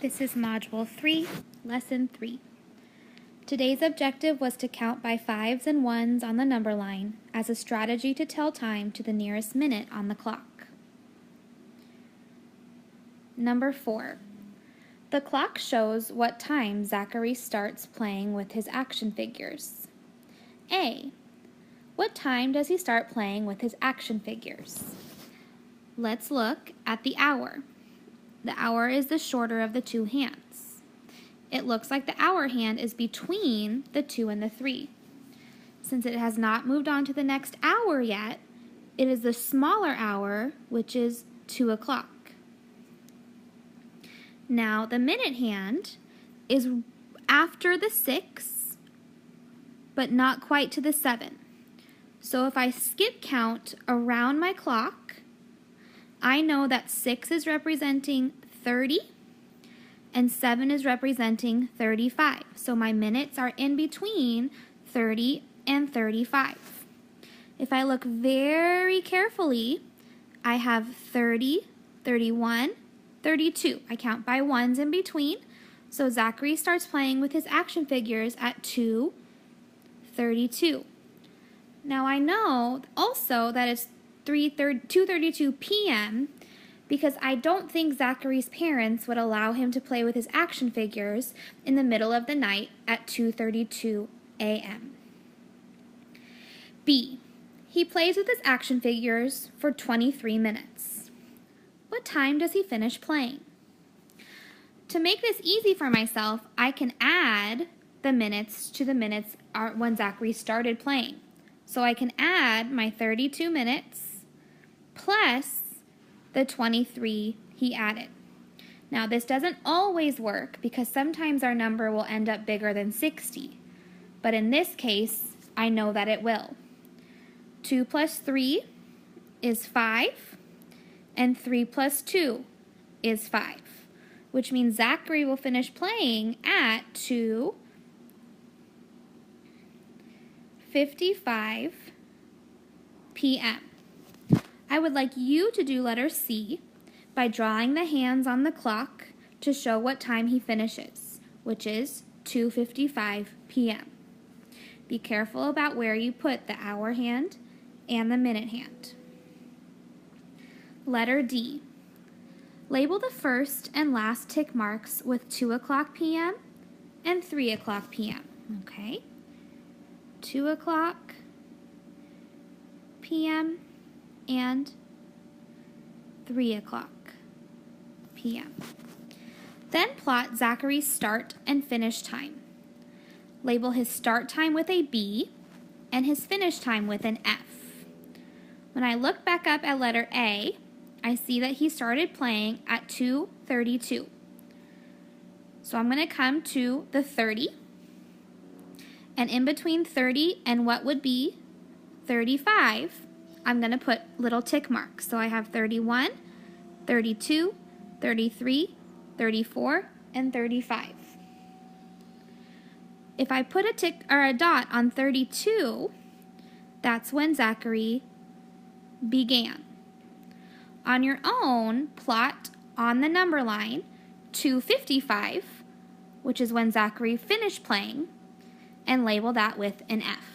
This is Module 3, Lesson 3. Today's objective was to count by 5s and 1s on the number line as a strategy to tell time to the nearest minute on the clock. Number 4. The clock shows what time Zachary starts playing with his action figures. A. What time does he start playing with his action figures? Let's look at the hour. The hour is the shorter of the two hands. It looks like the hour hand is between the 2 and the 3. Since it has not moved on to the next hour yet, it is the smaller hour, which is 2 o'clock. Now, the minute hand is after the 6, but not quite to the 7. So if I skip count around my clock, I know that 6 is representing 30 and 7 is representing 35. So my minutes are in between 30 and 35. If I look very carefully, I have 30, 31, 32. I count by 1s in between. So Zachary starts playing with his action figures at 2:32. Now I know also that it's 2:32 p.m. because I don't think Zachary's parents would allow him to play with his action figures in the middle of the night at 2:32 a.m. B. He plays with his action figures for 23 minutes. What time does he finish playing? To make this easy for myself, I can add the minutes to the minutes when Zachary started playing. So I can add my 32 minutes plus the 23 he added. Now this doesn't always work because sometimes our number will end up bigger than 60. But in this case, I know that it will. 2 plus 3 is 5, and 3 plus 2 is 5, which means Zachary will finish playing at 2:55 p.m. I would like you to do letter C by drawing the hands on the clock to show what time he finishes, which is 2:55 p.m. Be careful about where you put the hour hand and the minute hand. Letter D. Label the first and last tick marks with 2 o'clock p.m. and 3 o'clock p.m. Okay? 2 o'clock p.m. and 3 o'clock p.m. Then plot Zachary's start and finish time. Label his start time with a B and his finish time with an F. When I look back up at letter A, I see that he started playing at 2:32. So I'm going to come to the 30, and in between 30 and what would be 35, I'm going to put little tick marks. So I have 31, 32, 33, 34, and 35. If I put a tick or a dot on 32, that's when Zachary began. On your own, plot on the number line 2:55, which is when Zachary finished playing, and label that with an F.